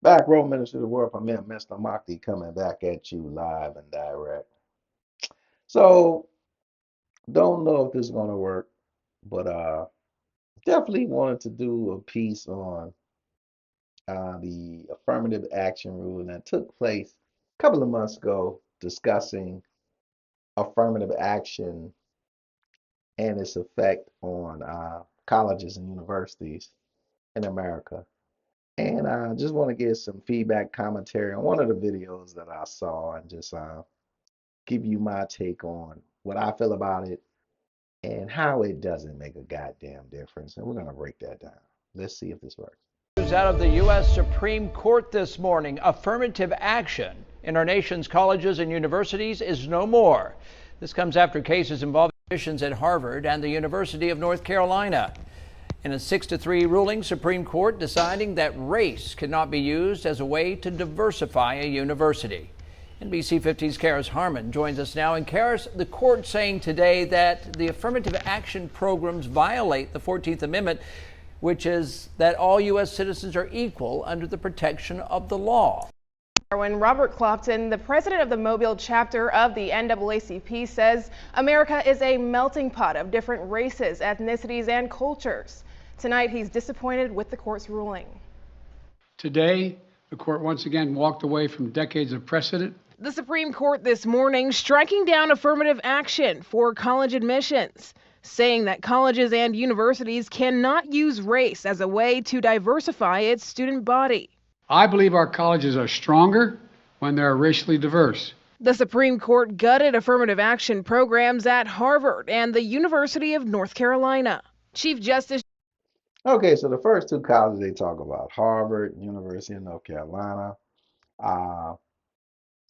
Back row minister of the world permit, Mr. Motley coming back at you live and direct. So don't know if this is gonna work, but definitely wanted to do a piece on the affirmative action rule that took place a couple of months ago, discussing affirmative action and its effect on colleges and universities in America. And I just want to get some feedback commentary on one of the videos that I saw and just give you my take on what I feel about it and how it doesn't make a goddamn difference. And we're going to break that down. Let's see if this works. News out of the U.S. Supreme Court this morning. Affirmative action in our nation's colleges and universities is no more. This comes after cases involving admissions at Harvard and the University of North Carolina. In a 6-3 ruling, Supreme Court deciding that race cannot be used as a way to diversify a university. NBC 15's Karis Harmon joins us now. And Karis, the court saying today that the affirmative action programs violate the 14th Amendment, which is that all U.S. citizens are equal under the protection of the law. When Robert Clopton, the president of the Mobile chapter of the NAACP, says America is a melting pot of different races, ethnicities, and cultures. Tonight, he's disappointed with the court's ruling. Today, the court once again walked away from decades of precedent. The Supreme Court this morning striking down affirmative action for college admissions, saying that colleges and universities cannot use race as a way to diversify its student body. I believe our colleges are stronger when they're racially diverse. The Supreme Court gutted affirmative action programs at Harvard and the University of North Carolina. Chief Justice. Okay, so the first two colleges they talk about, Harvard, University of North Carolina,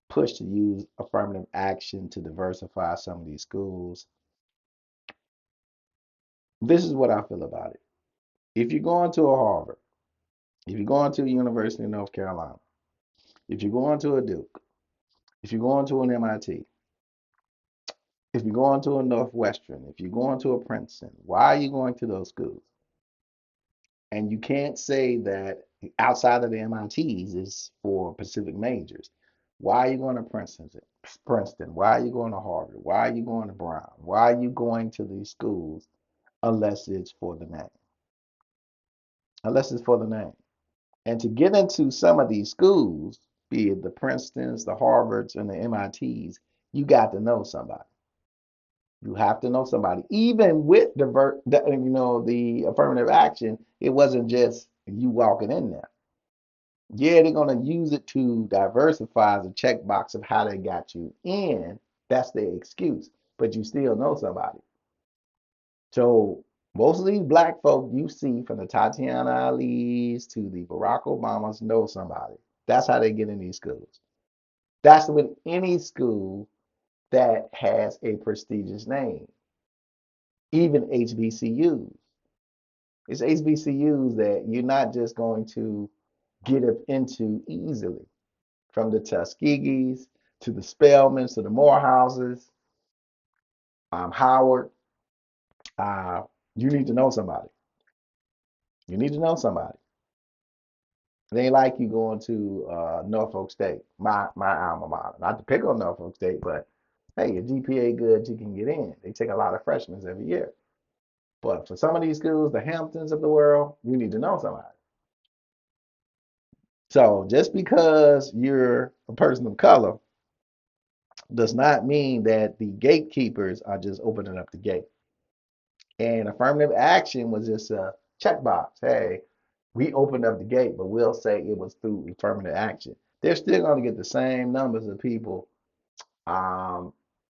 push to use affirmative action to diversify some of these schools. This is what I feel about it. If you're going to a Harvard, if you're going to a University of North Carolina, if you're going to a Duke, if you're going to an MIT, if you're going to a Northwestern, if you're going to a Princeton, why are you going to those schools? And you can't say that outside of the MITs is for Pacific majors. Why are you going to Princeton? Princeton? Why are you going to Harvard? Why are you going to Brown? Why are you going to these schools unless it's for the name? Unless it's for the name. And to get into some of these schools, be it the Princetons, the Harvards, and the MITs, you got to know somebody. You have to know somebody. Even with the affirmative action, it wasn't just you walking in there. Yeah, they're gonna use it to diversify as a checkbox of how they got you in. That's their excuse. But you still know somebody. So most of these black folk you see, from the Tatiana Ali's to the Barack Obamas, know somebody. That's how they get in these schools. That's with any school that has a prestigious name, even HBCUs. It's HBCUs that you're not just going to get up into easily. From the Tuskegees to the Spelmans to the Morehouses, Howard, you need to know somebody. You need to know somebody. It ain't like you going to Norfolk State, my alma mater. Not to pick on Norfolk State, but hey, your GPA good, you can get in. They take a lot of freshmen every year. But for some of these schools, the Hamptons of the world, you need to know somebody. So just because you're a person of color does not mean that the gatekeepers are just opening up the gate. And affirmative action was just a checkbox. Hey, we opened up the gate, but we'll say it was through affirmative action. They're still going to get the same numbers of people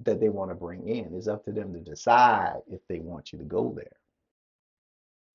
that they want to bring in. It's up to them to decide if they want you to go there.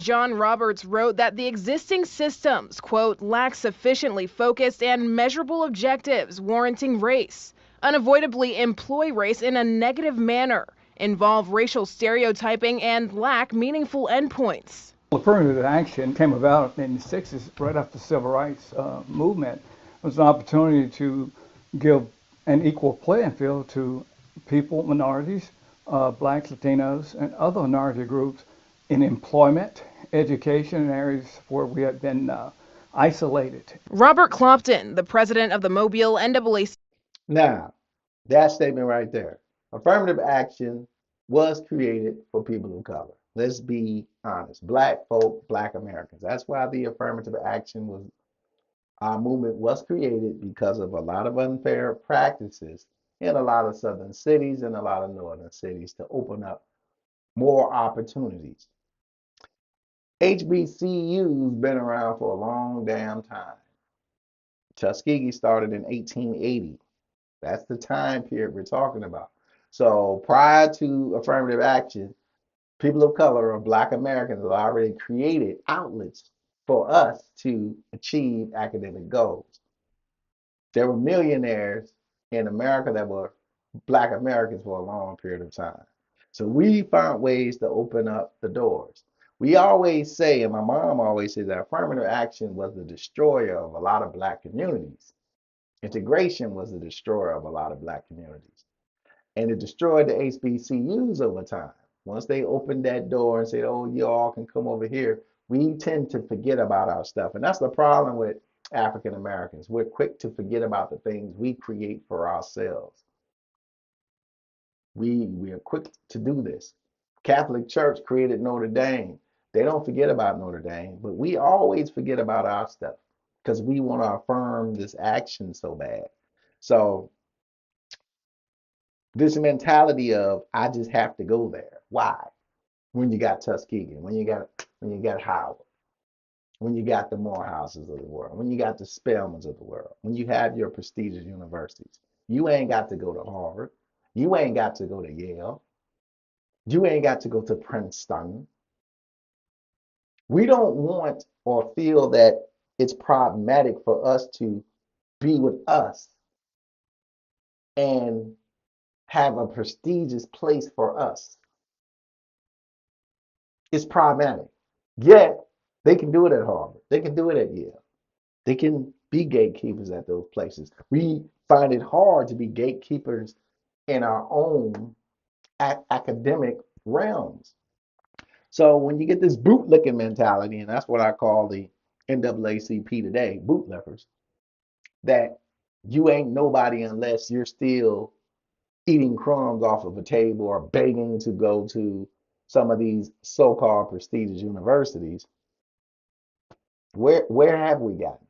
John Roberts wrote that the existing systems, quote, lack sufficiently focused and measurable objectives warranting race, unavoidably employ race in a negative manner, involve racial stereotyping, and lack meaningful endpoints. Affirmative action came about in the 60s, right after the civil rights movement. It was an opportunity to give an equal playing field to people, minorities, blacks, Latinos, and other minority groups in employment, education, and areas where we had been isolated. Robert Clopton, the president of the Mobile NAACP. Now, that statement right there. Affirmative action was created for people of color. Let's be honest. Black folk, black Americans. That's why the affirmative action was our movement was created because of a lot of unfair practices in a lot of southern cities and a lot of northern cities to open up more opportunities. HBCU's been around for a long damn time. Tuskegee started in 1880. That's the time period we're talking about. So prior to affirmative action, people of color or black Americans have already created outlets for us to achieve academic goals. There were millionaires in America that were black Americans for a long period of time. So we found ways to open up the doors. We always say, and my mom always says, that affirmative action was the destroyer of a lot of black communities. Integration was the destroyer of a lot of black communities. And it destroyed the HBCUs over time. Once they opened that door and said, oh, you all can come over here, we tend to forget about our stuff. And that's the problem with African Americans. We're quick to forget about the things we create for ourselves. We are quick to do this. Catholic Church created Notre Dame. They don't forget about Notre Dame, but we always forget about our stuff because we want to affirm this action so bad. So this mentality of I just have to go there. Why? When you got Tuskegee, when you got Howard, when you got the Morehouses of the world, when you got the Spelmans of the world, when you have your prestigious universities, you ain't got to go to Harvard. You ain't got to go to Yale. You ain't got to go to Princeton. We don't want or feel that it's problematic for us to be with us and have a prestigious place for us. It's problematic. Yet they can do it at Harvard. They can do it at Yale. They can be gatekeepers at those places. We find it hard to be gatekeepers in our own academic realms. So when you get this bootlicking mentality, and that's what I call the NAACP today, bootlickers, that you ain't nobody unless you're still eating crumbs off of a table or begging to go to some of these so-called prestigious universities. Where have we gotten?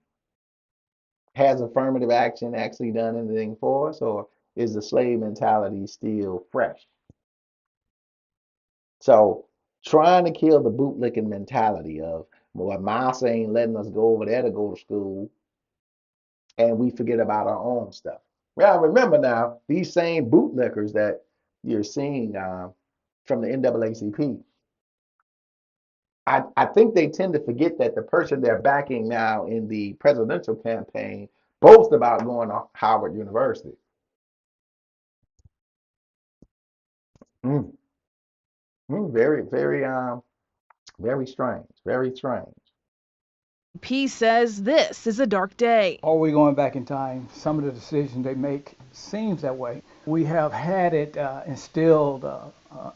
Has affirmative action actually done anything for us, or is the slave mentality still fresh? So trying to kill the bootlicking mentality of, well, Massa ain't letting us go over there to go to school, and we forget about our own stuff. Well, remember now, these same bootlickers that you're seeing from the NAACP, I think they tend to forget that the person they're backing now in the presidential campaign boasts about going to Howard University. Mm, very, very, very strange. Very strange. P says this is a dark day. Are we going back in time? Some of the decisions they make seems that way. We have had it instilled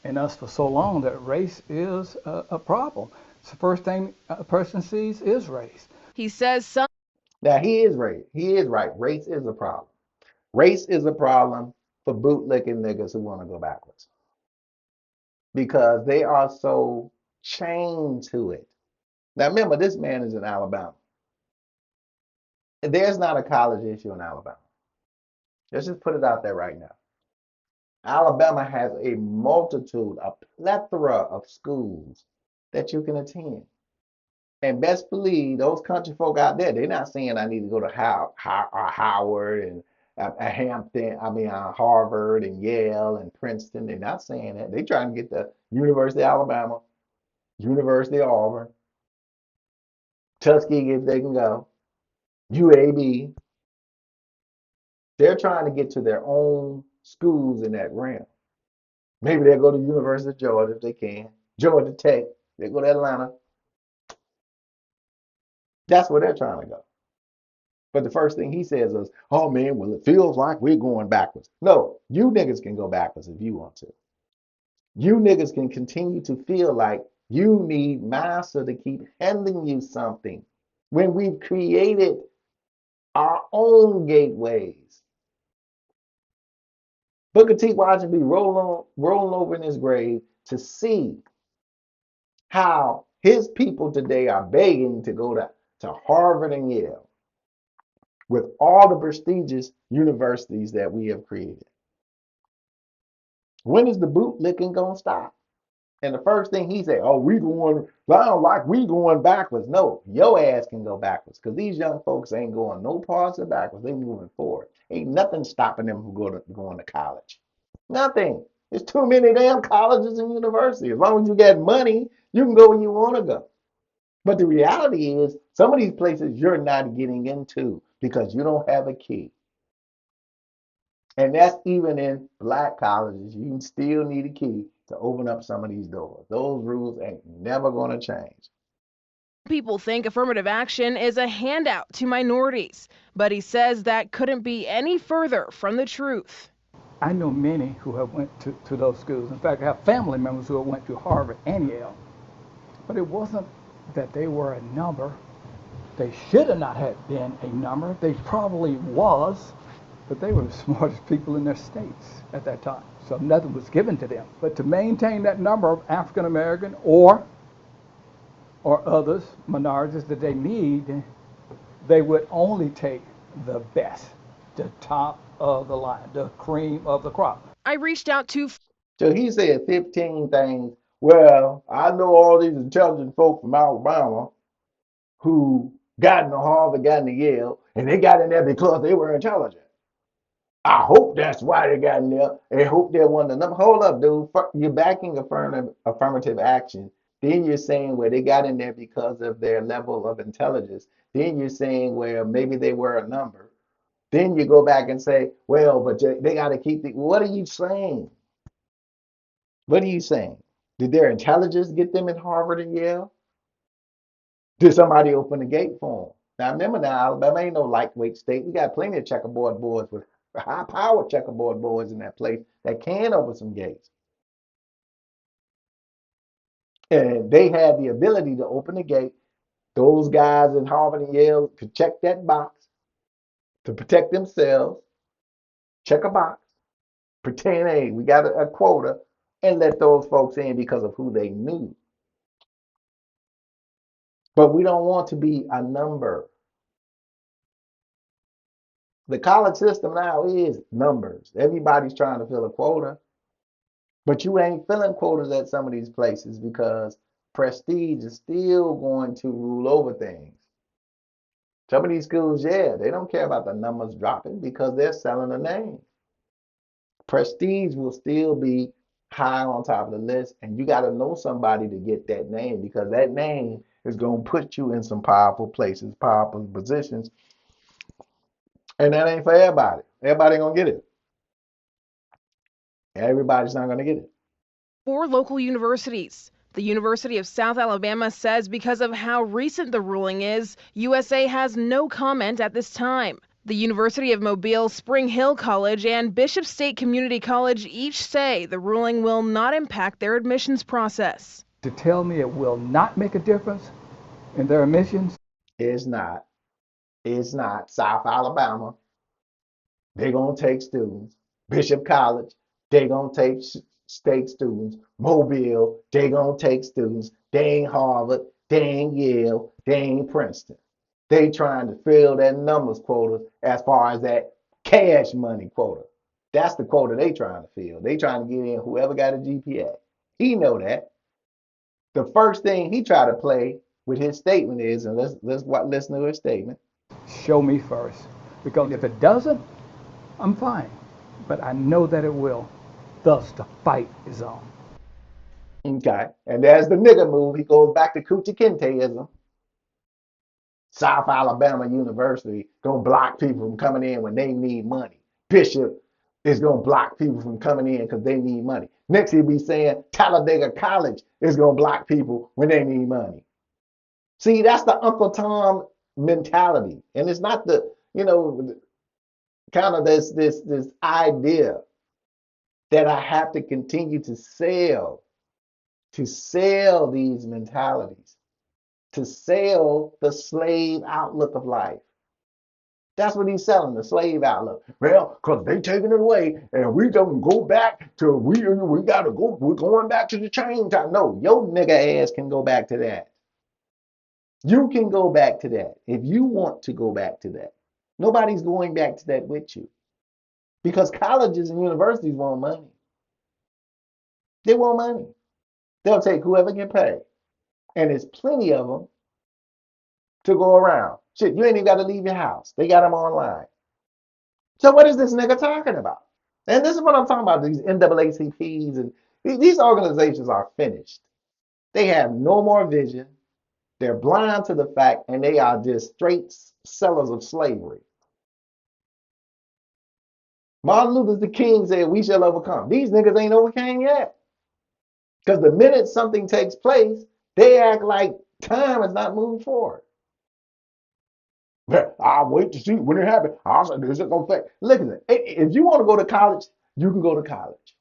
in us for so long that race is a problem. It's the first thing a person sees is race. He says some. Now he is right. He is right. Race is a problem. Race is a problem for bootlicking niggas who want to go backwards because they are so chained to it. Now remember, this man is in Alabama. There's not a college issue in Alabama. Let's just put it out there right now. Alabama has a multitude, a plethora of schools that you can attend. And best believe those country folk out there, they're not saying I need to go to Howard and Hampton, Harvard and Yale and Princeton. They're not saying that. They're trying to get the University of Alabama, University of Auburn, Tuskegee if they can go, UAB. They're trying to get to their own schools in that realm. Maybe they'll go to University of Georgia if they can, Georgia Tech. They go to Atlanta. That's where they're trying to go. But the first thing he says is, oh man, well, it feels like we're going backwards. No, you niggas can go backwards if you want to. You niggas can continue to feel like you need master to keep handing you something. when we've created our own gateways. Booker T. Washington be rolling over in his grave to see how his people today are begging to go to Harvard and Yale with all the prestigious universities that we have created. When is the bootlicking going to stop? And the first thing he said, oh, I don't like we going backwards. No, your ass can go backwards because these young folks ain't going no parts of backwards. They moving forward. Ain't nothing stopping them from going to college. Nothing. There's too many damn colleges and universities. As long as you got money, you can go where you want to go. But the reality is, some of these places you're not getting into because you don't have a key. And that's even in black colleges. You still need a key to open up some of these doors. Those rules ain't never going to change. People think affirmative action is a handout to minorities, but he says that couldn't be any further from the truth. I know many who have went to those schools. In fact, I have family members who have went to Harvard and Yale. But it wasn't that they were a number. They should have not have been a number. They probably was, but they were the smartest people in their states at that time. So nothing was given to them. But to maintain that number of African American or others, minorities that they need, they would only take the best, the top of the line, the cream of the crop. I reached out to So he said 15 things. Well, I know all these intelligent folk from Alabama who got into Harvard, got into Yale, and they got in there because they were intelligent. I hope that's why they got in there. And hope they're one of the number. Hold up, dude. You're backing affirmative action. Then you're saying where they got in there because of their level of intelligence. Then you're saying where maybe they were a number. Then you go back and say, well, but they got to keep the. What are you saying? What are you saying? Did their intelligence get them in Harvard and Yale? Did somebody open the gate for them? Now remember, now Alabama ain't no lightweight state. We got plenty of checkerboard boys with high power checkerboard boys in that place that can open some gates. And they had the ability to open the gate. Those guys in Harvard and Yale could check that box to protect themselves, check a box, pretend, hey, we got a quota, and let those folks in because of who they knew. But we don't want to be a number. The college system now is numbers. Everybody's trying to fill a quota, but you ain't filling quotas at some of these places because prestige is still going to rule over things. Some of these schools, yeah, they don't care about the numbers dropping because they're selling a name. Prestige will still be high on top of the list, and you got to know somebody to get that name because that name is going to put you in some powerful places, powerful positions, and that ain't for everybody. Everybody ain't gonna get it. Everybody's not gonna get it. 4 local universities. The University of South Alabama says because of how recent the ruling is, USA has no comment at this time. The University of Mobile, Spring Hill College, and Bishop State Community College each say the ruling will not impact their admissions process. To tell me it will not make a difference in their admissions? It's not. It's not. South Alabama, they're gonna take students. Bishop College, they're gonna take state students. Mobile, they're gonna take students. They ain't Harvard, they ain't Yale, they ain't Princeton. They trying to fill that numbers quota as far as that cash money quota. That's the quota they trying to fill. They trying to get in whoever got a GPA. He know that. The first thing he tried to play with his statement is, and let's listen to his statement. Show me first. Because if it doesn't, I'm fine. But I know that it will. Thus, the fight is on. Okay. And there's the nigga move. He goes back to Coochie Kinteism. South Alabama University gonna block people from coming in when they need money. Bishop is gonna block people from coming in because they need money. Next he'll be saying Talladega College is gonna block people when they need money. See, that's the Uncle Tom mentality. And it's not the, kind of this idea that I have to continue to sell these mentalities. to sell the slave outlook of life. That's what he's selling, the slave outlook. Well, because they taking it away and we don't go back to, we got to go, we're going back to the chain time. No, your nigga ass can go back to that. You can go back to that if you want to go back to that. Nobody's going back to that with you because colleges and universities want money. They want money. They'll take whoever can pay. And there's plenty of them to go around. Shit, you ain't even got to leave your house. They got them online. So what is this nigga talking about? And this is what I'm talking about, these NAACPs and these organizations are finished. They have no more vision. They're blind to the fact, and they are just straight sellers of slavery. Martin Luther King said, we shall overcome. These niggas ain't overcame yet. Because the minute something takes place, they act like time is not moving forward. I'll wait to see when it happens. I'll say, this is going to affect. Look at it. If you want to go to college, you can go to college.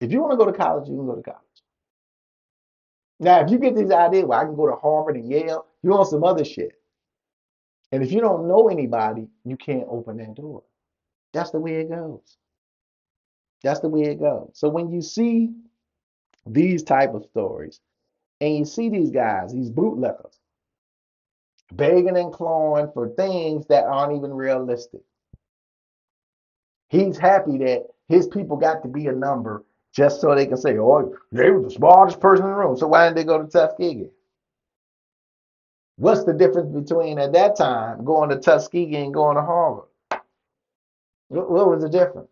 If you want to go to college, you can go to college. Now, if you get this idea, well, I can go to Harvard and Yale, you want some other shit. And if you don't know anybody, you can't open that door. That's the way it goes. That's the way it goes. So when you see these type of stories, and you see these guys, these bootleggers, begging and clawing for things that aren't even realistic. He's happy that his people got to be a number just so they can say, oh, they were the smartest person in the room. So why didn't they go to Tuskegee? What's the difference between at that time going to Tuskegee and going to Harvard? What was the difference?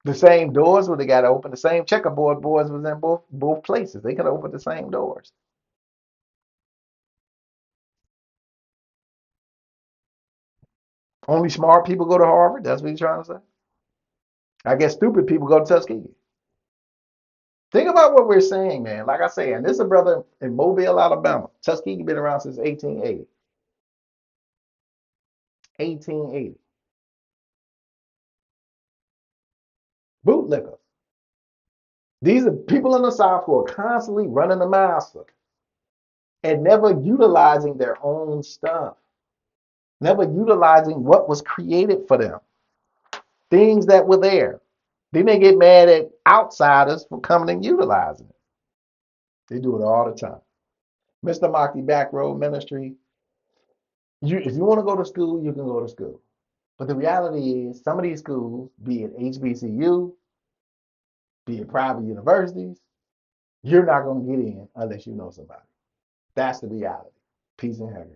The same doors would have got open. The same checkerboard boards was in both places. They could open the same doors. Only smart people go to Harvard. That's what you're trying to say. I guess stupid people go to Tuskegee. Think about what we're saying, man. Like I say, and this is a brother in Mobile, Alabama. Tuskegee been around since 1880. 1880. Bootlickers. These are people in the South who are constantly running the master and never utilizing their own stuff, never utilizing what was created for them, things that were there. Then they get mad at outsiders for coming and utilizing it. They do it all the time. Mr. Moxie Back Road Ministry. If you want to go to school, you can go to school. But the reality is, some of these schools, be it HBCU, be it private universities, you're not going to get in unless you know somebody. That's the reality. Peace and happiness.